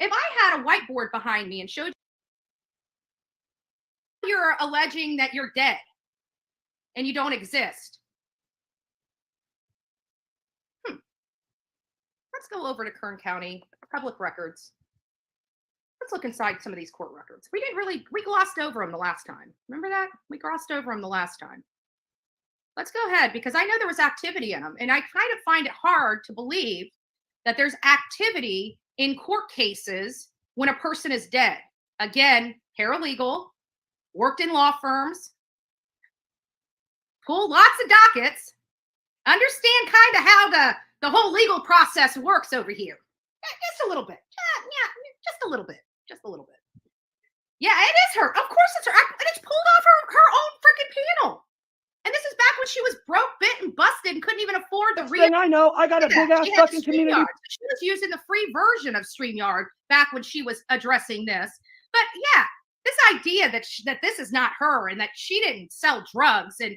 If I had a whiteboard behind me and showed you're alleging that you're dead and you don't exist, let's go over to Kern County Public Records. Let's look inside some of these court records. We glossed over them the last time. Remember that? We glossed over them the last time. Let's go ahead because I know there was activity in them. And I kind of find it hard to believe that there's activity in court cases when a person is dead. Again, paralegal, worked in law firms, pull lots of dockets, understand kind of how the whole legal process works over here. Just a little bit. Yeah, just a little bit. Just a little bit. Yeah, it is her. Of course it's her. And it's pulled off her own freaking panel. And this is back when she was broke, bit, and busted and couldn't even afford the real. I know. I got a big ass fucking community. She was using the free version of StreamYard back when she was addressing this. But yeah, this idea that this is not her and that she didn't sell drugs and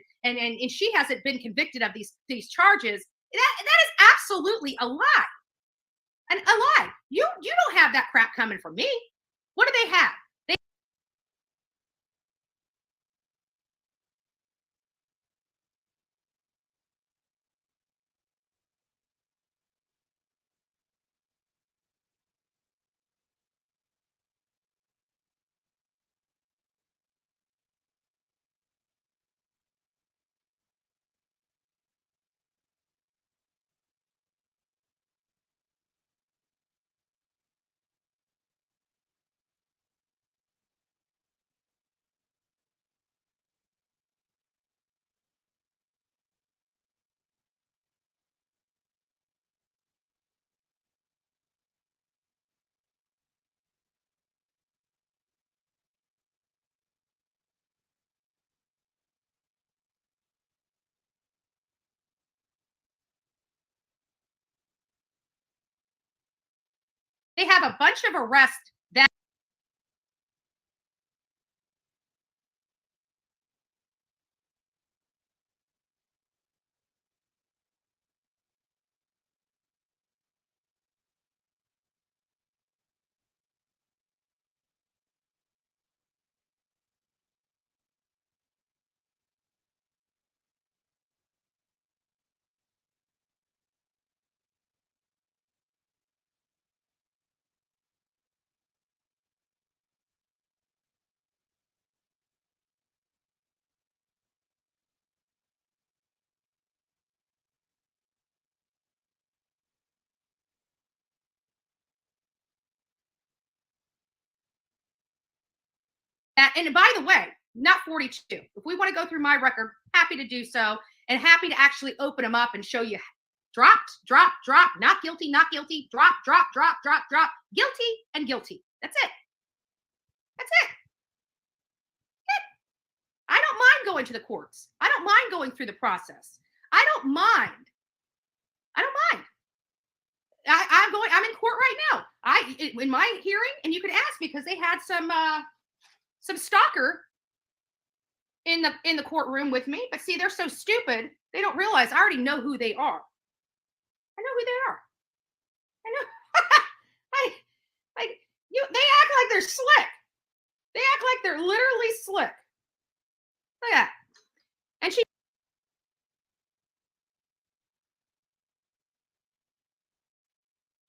she hasn't been convicted of these charges, that is absolutely a lie. And a lie. You don't have that crap coming from me. What do they have? They have a bunch of arrests that and by the way, not 42. If we want to go through my record, happy to do so and happy to actually open them up and show you dropped, drop, not guilty, drop, guilty and guilty. That's it. That's it. I don't mind going to the courts. I don't mind going through the process. I don't mind. I'm in court right now. In my hearing, and you can ask because they had some stalker in the courtroom with me. But see, they're so stupid, they don't realize I already know who they are. I know who they are. I know. They act like they're slick. They act like they're literally slick. Look at that. And she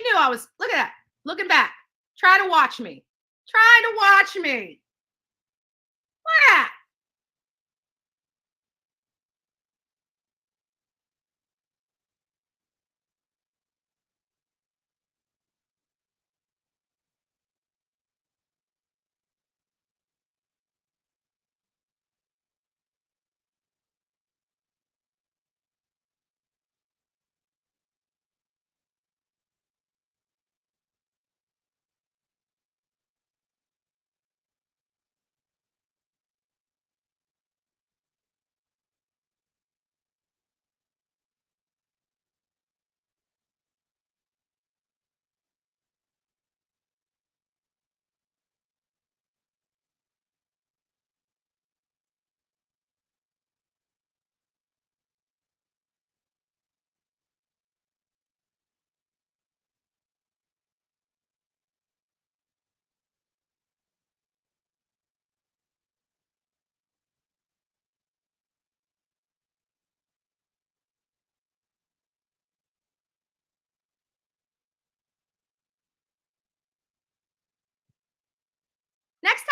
knew I was, look at that, looking back, trying to watch me. Look at that.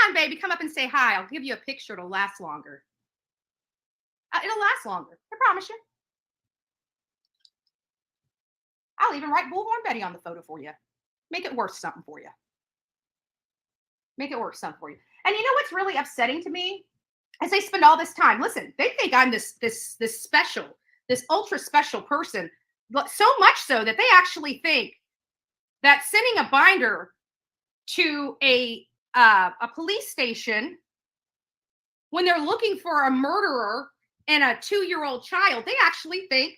on, baby. Come up and say hi. I'll give you a picture. It'll last longer. It'll last longer. I promise you. I'll even write Bullhorn Betty on the photo for you. Make it worth something for you. Make it worth something for you. And you know what's really upsetting to me? As they spend all this time, listen, they think I'm this special, this ultra special person, so much so that they actually think that sending a binder to a police station when they're looking for a murderer and a 2-year-old child, they actually think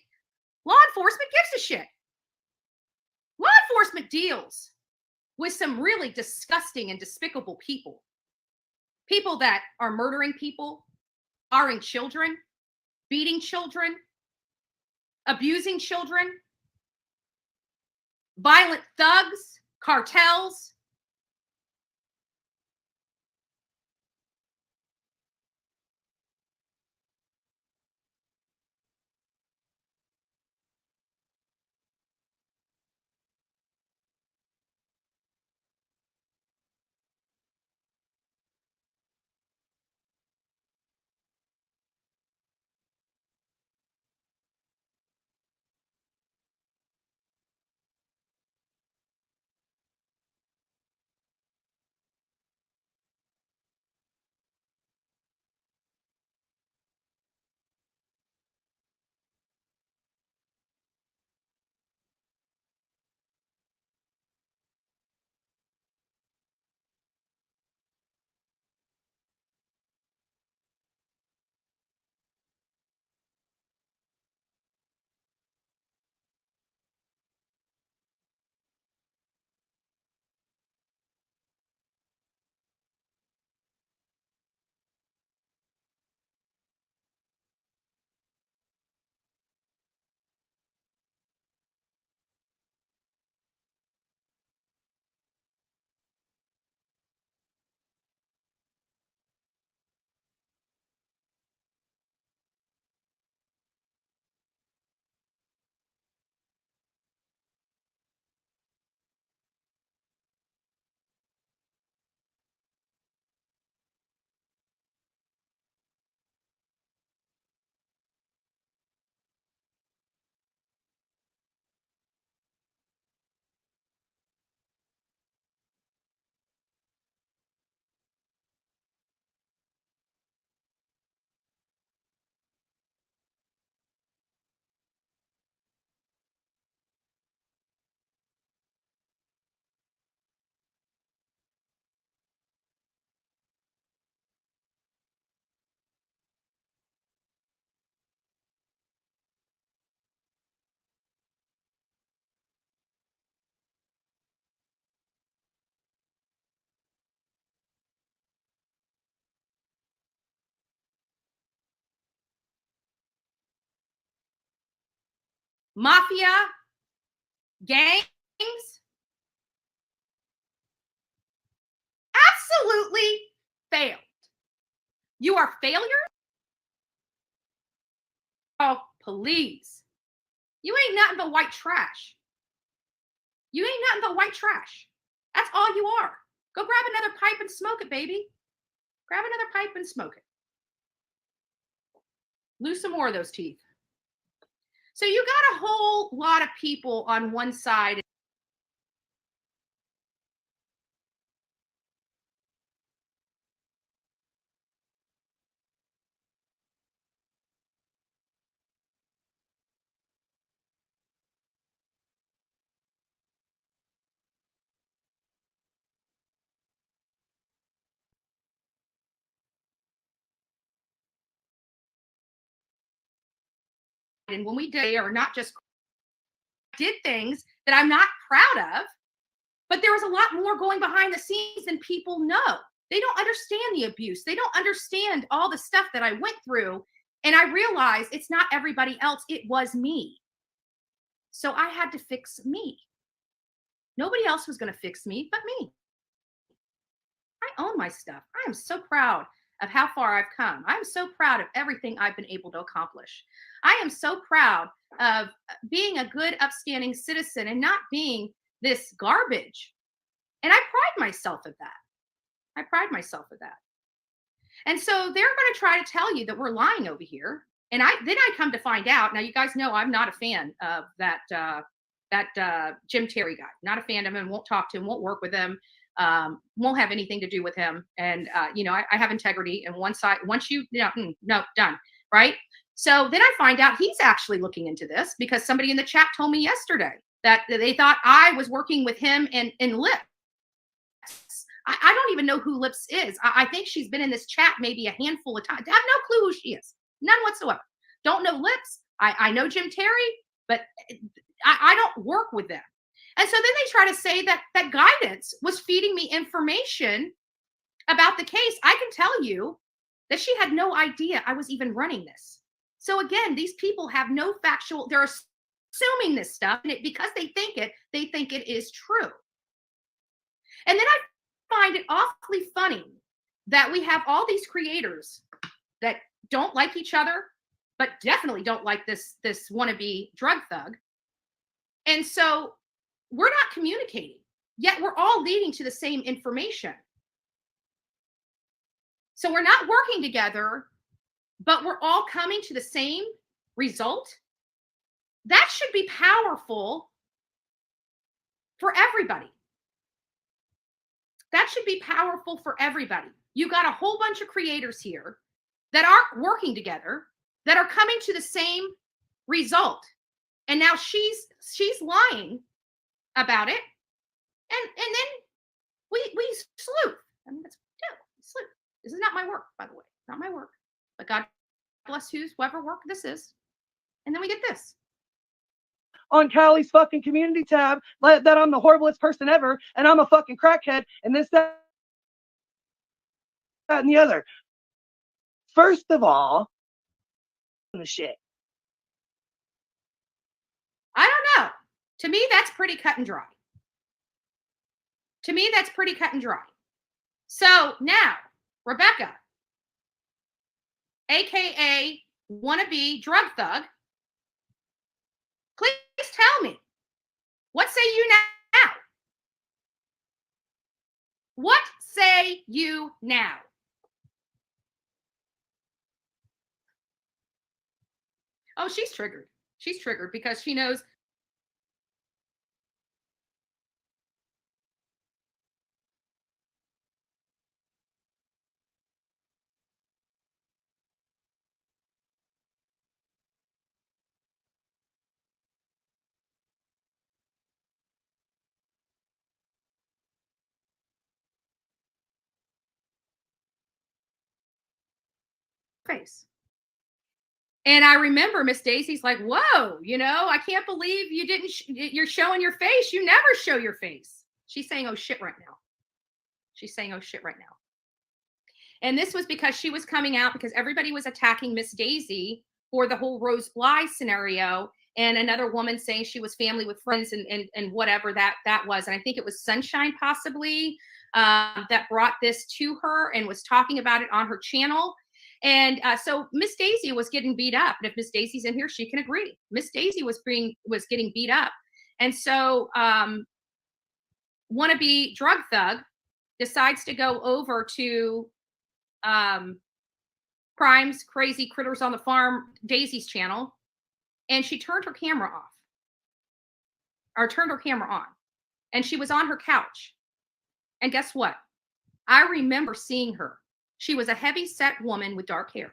law enforcement gives a shit. Law enforcement deals with some really disgusting and despicable people. People that are murdering people, harming children, beating children, abusing children, violent thugs, cartels. Mafia, gangs, absolutely failed. You are failures? Oh, please. You ain't nothing but white trash. You ain't nothing but white trash. That's all you are. Go grab another pipe and smoke it, baby. Grab another pipe and smoke it. Lose some more of those teeth. So you got a whole lot of people on one side. And when we did, or not just did things that I'm not proud of, but there was a lot more going behind the scenes than people know. They don't understand the abuse. They don't understand all the stuff that I went through. And I realized it's not everybody else. It was me. So I had to fix me. Nobody else was going to fix me but me. I own my stuff. I am so proud of how far I've come. I'm so proud of everything I've been able to accomplish. I am so proud of being a good, upstanding citizen and not being this garbage. And I pride myself at that. I pride myself with that. And so they're going to try to tell you that we're lying over here. And I come to find out. Now you guys know I'm not a fan of that Jim Terry guy. Not a fan of him. Won't talk to him. Won't work with him. Won't have anything to do with him. And I have integrity. And once you no, done, right? So then I find out he's actually looking into this because somebody in the chat told me yesterday that they thought I was working with him in Lips. I don't even know who Lips is. I think she's been in this chat maybe a handful of times. I have no clue who she is. None whatsoever. Don't know Lips. I know Jim Terry, but I don't work with them. And so then they try to say that Guidance was feeding me information about the case. I can tell you that she had no idea I was even running this. So again, these people have no factual, they're assuming this stuff, and because they think it is true. And then I find it awfully funny that we have all these creators that don't like each other, but definitely don't like this wannabe drug thug. And so we're not communicating, yet we're all leading to the same information. So we're not working together, but we're all coming to the same result. That should be powerful for everybody. That should be powerful for everybody. You got a whole bunch of creators here that aren't working together, that are coming to the same result. And now she's lying about it. And then we sleuth. I mean, that's sleuth. This is not my work, by the way. Not my work. But God bless whoever work this is. And then we get this. On Callie's fucking community tab, that I'm the horriblest person ever, and I'm a fucking crackhead, and this, that, and the other. First of all, the shit. I don't know. To me, that's pretty cut and dry. So now, Rebecca, aka wannabe drug thug, please tell me, what say you now? What say you now? Oh, she's triggered. She's triggered because she knows. Face. And I remember Miss Daisy's like, whoa, I can't believe you didn't, you're showing your face. You never show your face. She's saying, oh shit right now. And this was because she was coming out because everybody was attacking Miss Daisy for the whole Rose Bly scenario. And another woman saying she was family with friends and whatever that was. And I think it was Sunshine possibly that brought this to her and was talking about it on her channel. And so Miss Daisy was getting beat up. And if Miss Daisy's in here, she can agree. Miss Daisy was getting beat up. And so wannabe drug thug decides to go over to Crimes, Crazy Critters on the Farm, Daisy's channel. And she turned her camera off. Or turned her camera on. And she was on her couch. And guess what? I remember seeing her. She was a heavy-set woman with dark hair.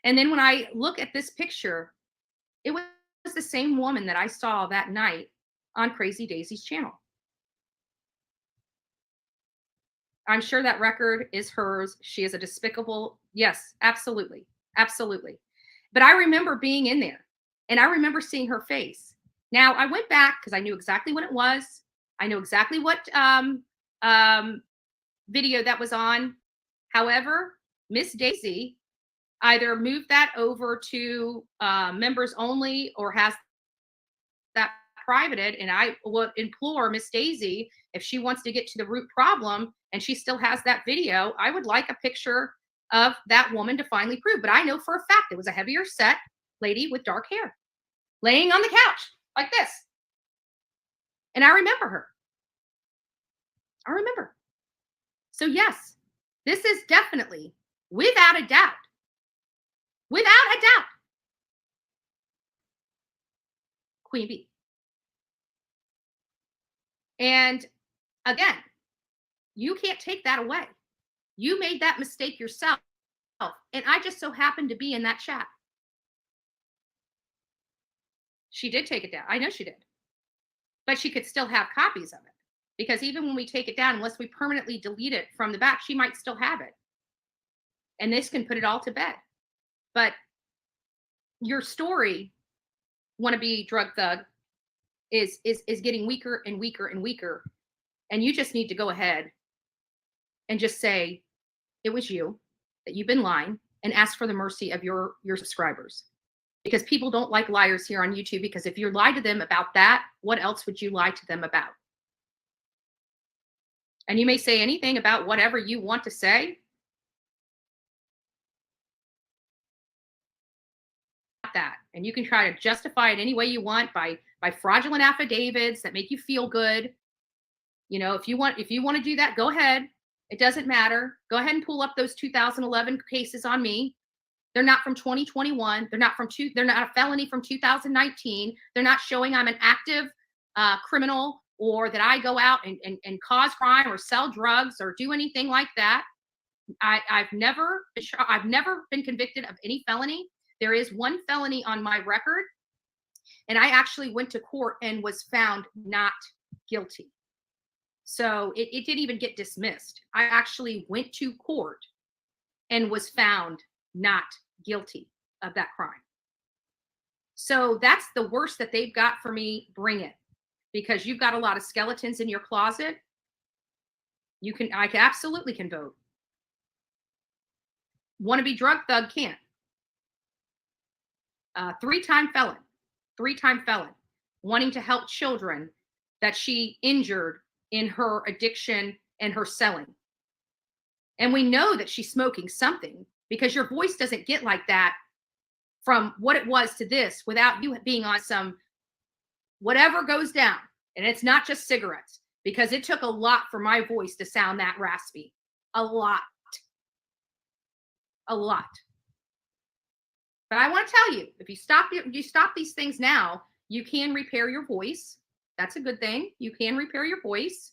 And then when I look at this picture, it was the same woman that I saw that night on Crazy Daisy's channel. I'm sure that record is hers. She is a despicable, yes, absolutely. Absolutely. But I remember being in there and I remember seeing her face. Now I went back because I knew exactly when it was. I knew exactly what video that was on. However, Miss Daisy either moved that over to members only or has that privated. And I would implore Miss Daisy, if she wants to get to the root problem and she still has that video, I would like a picture of that woman to finally prove. But I know for a fact it was a heavier set lady with dark hair laying on the couch like this. And I remember her. I remember. So yes, this is definitely, without a doubt, without a doubt, Queen Bee. And again, you can't take that away. You made that mistake yourself. And I just so happened to be in that chat. She did take it down. I know she did. But she could still have copies of it. Because even when we take it down, unless we permanently delete it from the back, she might still have it. And this can put it all to bed. But your story, wannabe drug thug, is getting weaker and weaker and weaker. And you just need to go ahead and just say it was you, that you've been lying, and ask for the mercy of your subscribers. Because people don't like liars here on YouTube, because if you lie to them about that, what else would you lie to them about? And you may say anything about whatever you want to say. That, and you can try to justify it any way you want by fraudulent affidavits that make you feel good. You know, if you want to do that, go ahead. It doesn't matter. Go ahead and pull up those 2011 cases on me. They're not from 2021. They're not a felony from 2019. They're not showing I'm an active criminal, or that I go out and cause crime or sell drugs or do anything like that. I've never been convicted of any felony. There is one felony on my record, and I actually went to court and was found not guilty. So it didn't even get dismissed. I actually went to court and was found not guilty of that crime. So that's the worst that they've got for me. Bring it, because you've got a lot of skeletons in your closet. I absolutely can vote. Wannabe drug thug can't. Three-time felon, wanting to help children that she injured in her addiction and her selling. And we know that she's smoking something, because your voice doesn't get like that from what it was to this without you being on some whatever goes down. And it's not just cigarettes, because it took a lot for my voice to sound that raspy. A lot. But I want to tell you, if you stop these things now, you can repair your voice. That's a good thing. You can repair your voice.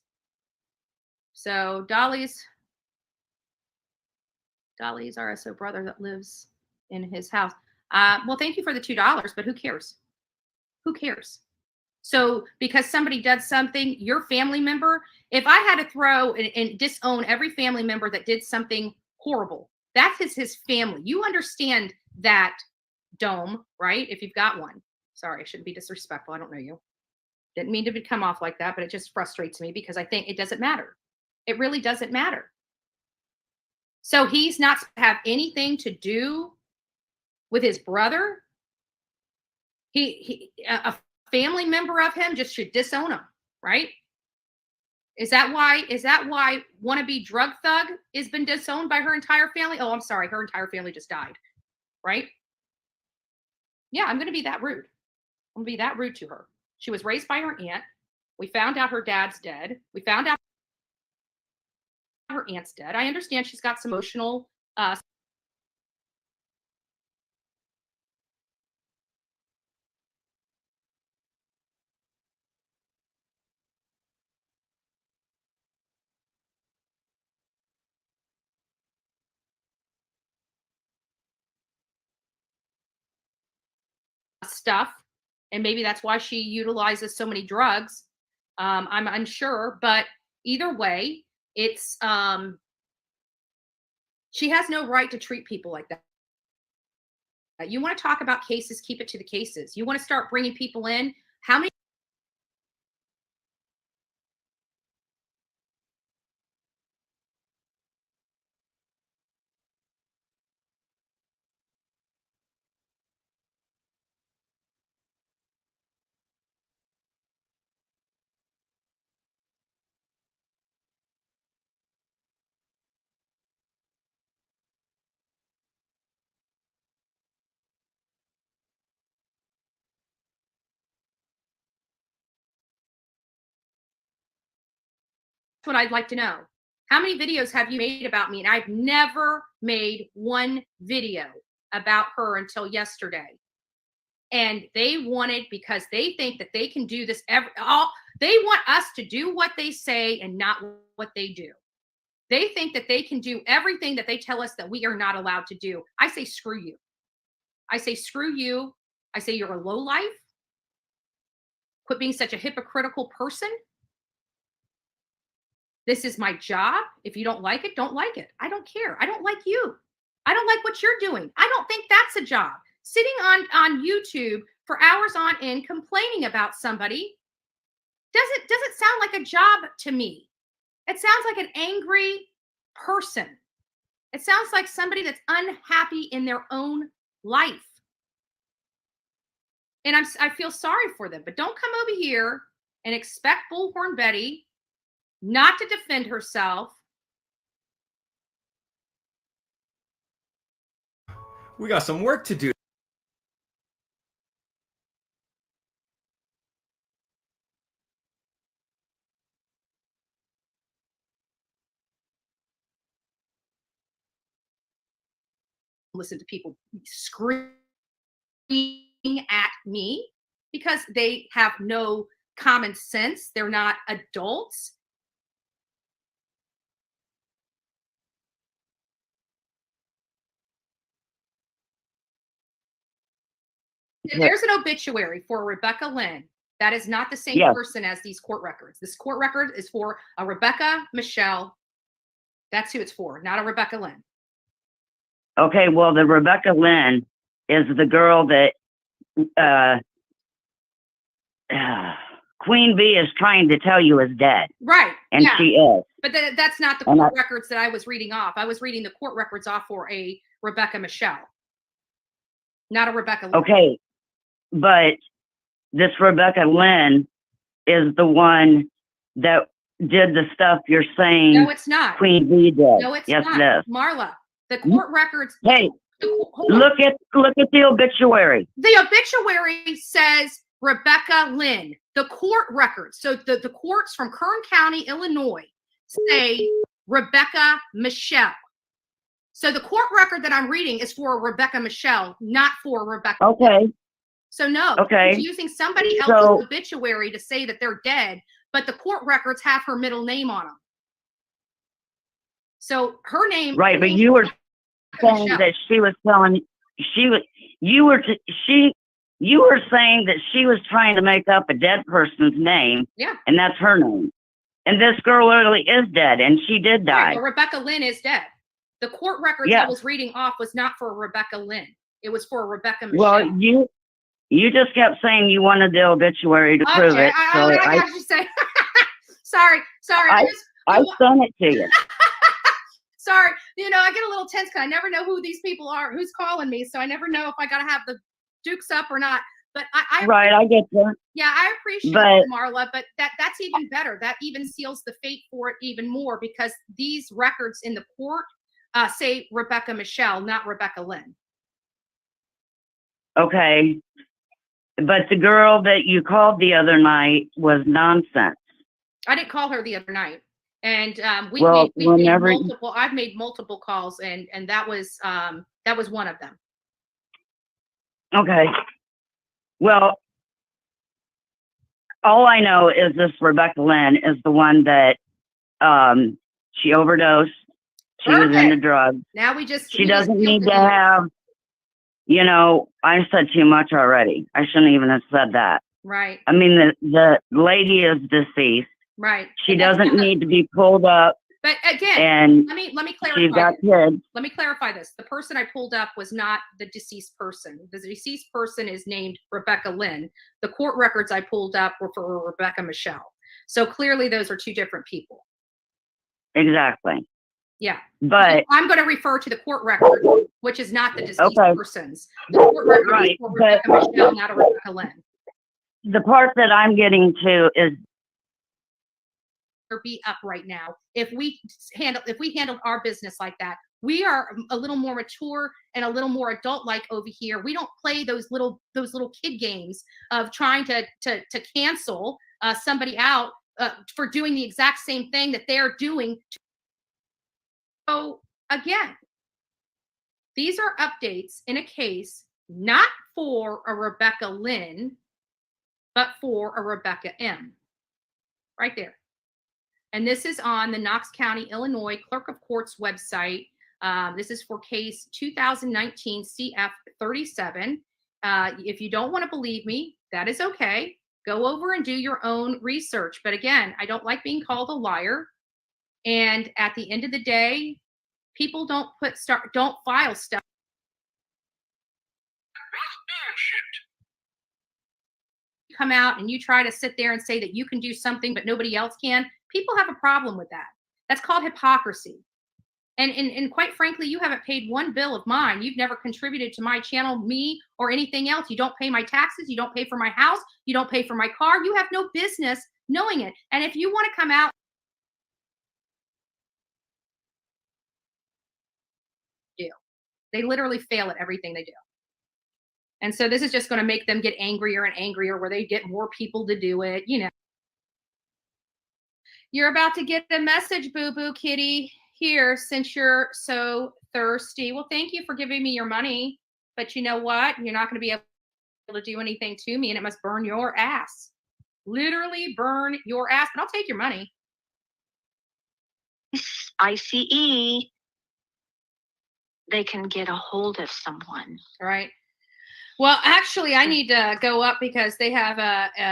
So Dolly's RSO brother that lives in his house. Well, thank you for the $2, but who cares? Who cares? So because somebody did something, your family member, if I had to throw and disown every family member that did something horrible, that's his family. You understand that, Dome, right? If you've got one. Sorry, I shouldn't be disrespectful. I don't know you. Didn't mean to come off like that, but it just frustrates me, because I think it doesn't matter. It really doesn't matter. So he's not supposed to have anything to do with his brother. A family member of him just should disown him, right? Is that why wannabe drug thug has been disowned by her entire family? Oh, I'm sorry, her entire family just died, right? Yeah, I'm going to be that rude. I'm going to be that rude to her. She was raised by her aunt. We found out her dad's dead. We found out her aunt's dead. I understand she's got some emotional stuff, and maybe that's why she utilizes so many drugs. I'm unsure, but either way, it's she has no right to treat people like that. You want to talk about cases, keep it to the cases. You want to start bringing people in. How many? That's what I'd like to know. How many videos have you made about me? And I've never made one video about her until yesterday. And they wanted, because they think that they can do this they want us to do what they say and not what they do. They think that they can do everything that they tell us that we are not allowed to do. I say, screw you. I say, screw you. I say, you're a lowlife. Quit being such a hypocritical person. This is my job. If you don't like it, don't like it. I don't care. I don't like you. I don't like what you're doing. I don't think that's a job. Sitting on YouTube for hours on end complaining about somebody doesn't sound like a job to me. It sounds like an angry person. It sounds like somebody that's unhappy in their own life. And I feel sorry for them, but don't come over here and expect Bullhorn Betty not to defend herself. We got some work to do. Listen to people screaming at me because they have no common sense. They're not adults. There's an obituary for Rebecca Lynn. That is not the same person as these court records. This court record is for a Rebecca Michelle. That's who it's for, not a Rebecca Lynn. Okay, well, the Rebecca Lynn is the girl that Queen Bee is trying to tell you is dead. Right. And she is. But that's not the court records that I was reading off. I was reading the court records off for a Rebecca Michelle, not a Rebecca Lynn. Okay, but this Rebecca Lynn is the one that did the stuff you're saying. No, it's not. Queen Bee did. No, it's yes, not. It is. Marla, the court records. Hey, look at the obituary. The obituary says Rebecca Lynn. The court records, so the courts from Kern County, Illinois, say Rebecca Michelle. So the court record that I'm reading is for Rebecca Michelle, not for Rebecca. Okay. So no, okay. He's using somebody else's obituary to say that they're dead, but the court records have her middle name on them. So her name. Right, but you were saying that she was telling you were saying that she was trying to make up a dead person's name. Yeah. And that's her name. And this girl literally is dead, and she did die. Right, well, Rebecca Lynn is dead. The court records I was reading off was not for Rebecca Lynn. It was for Rebecca Michelle. Well, you just kept saying you wanted the obituary to prove it. I got you say. Sorry. I sent it to you. Sorry. I get a little tense because I never know who these people are, who's calling me. So I never know if I got to have the dukes up or not. But I get that. Yeah, I appreciate it, Marla, but that's even better. That even seals the fate for it even more, because these records in the court say Rebecca Michelle, not Rebecca Lynn. Okay. But the girl that you called the other night was nonsense. I didn't call her the other night. And I've made multiple calls, and that was one of them. Okay. Well, all I know is this Rebecca Lynn is the one that she overdosed. She was into drugs. Now she doesn't need to have, I said too much already. I shouldn't even have said that. Right. I mean, the lady is deceased. Right. She doesn't need to be pulled up. But again, let me clarify. She's got kids. Let me clarify this. The person I pulled up was not the deceased person. The deceased person is named Rebecca Lynn. The court records I pulled up were for Rebecca Michelle. So clearly those are two different people. Exactly. Yeah. But I'm going to refer to the court record, which is not the deceased person's. The court record is for Rebecca Michelle, not a Rebecca Lynn. The part that I'm getting to is be up right now if we handled our business like that. We are a little more mature and a little more adult like over here. We don't play those little kid games of trying to cancel somebody out for doing the exact same thing that they're doing So again, these are updates in a case not for a Rebecca Lynn, but for a Rebecca M. Right there. And this is on the Knox County, Illinois Clerk of Courts website. This is for case 2019 CF 37. If you don't want to believe me, that is okay. Go over and do your own research. But again, I don't like being called a liar. And at the end of the day, people don't file stuff. Come out and you try to sit there and say that you can do something but nobody else can. People have a problem with that. That's called hypocrisy. And quite frankly, you haven't paid one bill of mine. You've never contributed to my channel, me, or anything else. You don't pay my taxes. You don't pay for my house. You don't pay for my car. You have no business knowing it. And if you want to come out, they literally fail at everything they do. And so this is just going to make them get angrier and angrier, where they get more people to do it. You know, you're about to get a message, boo-boo kitty, here, since you're so thirsty. Well, thank you for giving me your money. But you know what? You're not going to be able to do anything to me, and it must burn your ass. Literally burn your ass. But I'll take your money. ICE, they can get a hold of someone. All right. Well, actually, I need to go up because they have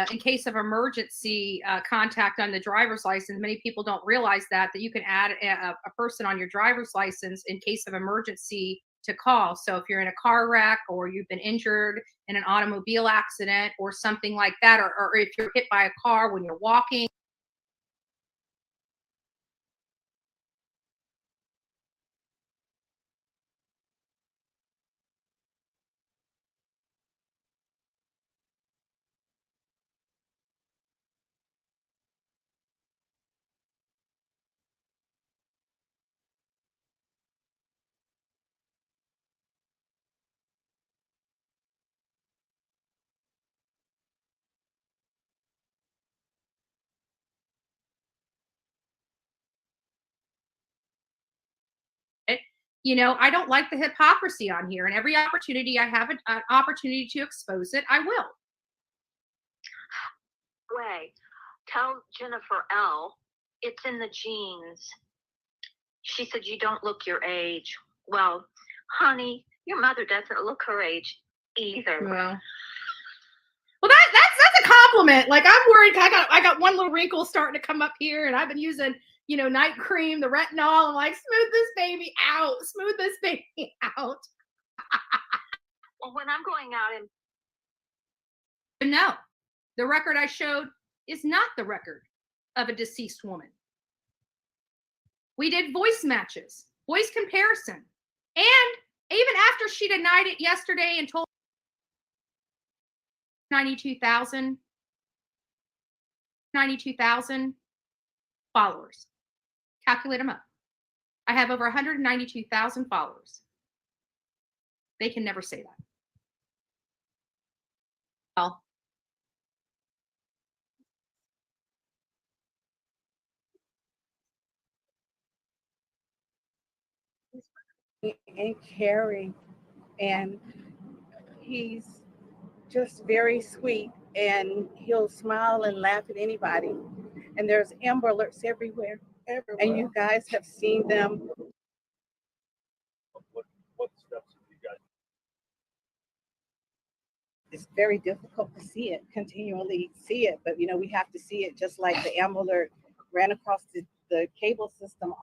in case of emergency contact on the driver's license. Many people don't realize that you can add a person on your driver's license in case of emergency to call. So if you're in a car wreck or you've been injured in an automobile accident or something like that, or if you're hit by a car when you're walking. You know, I don't like the hypocrisy on here, and every opportunity I have an opportunity to expose it, I will. Way, tell Jennifer L. It's in the genes. She said you don't look your age. Well, honey, your mother doesn't look her age either. Well, that's a compliment. Like, I'm worried. I got one little wrinkle starting to come up here, and I've been using, you know, night cream, the retinol. I'm like, smooth this baby out. Smooth this baby out. Well, when I'm going out and no, the record I showed is not the record of a deceased woman. We did voice matches, voice comparison, and even after she denied it yesterday and told 92,000 followers. Calculate them up. I have over 192,000 followers. They can never say that. Well, and caring, and he's just very sweet, and he'll smile and laugh at anybody. And there's Amber Alerts everywhere. And you guys have seen them. What steps have you got? It's very difficult to see it, continually see it, but you know, we have to see it, just like the Amber Alert ran across the cable system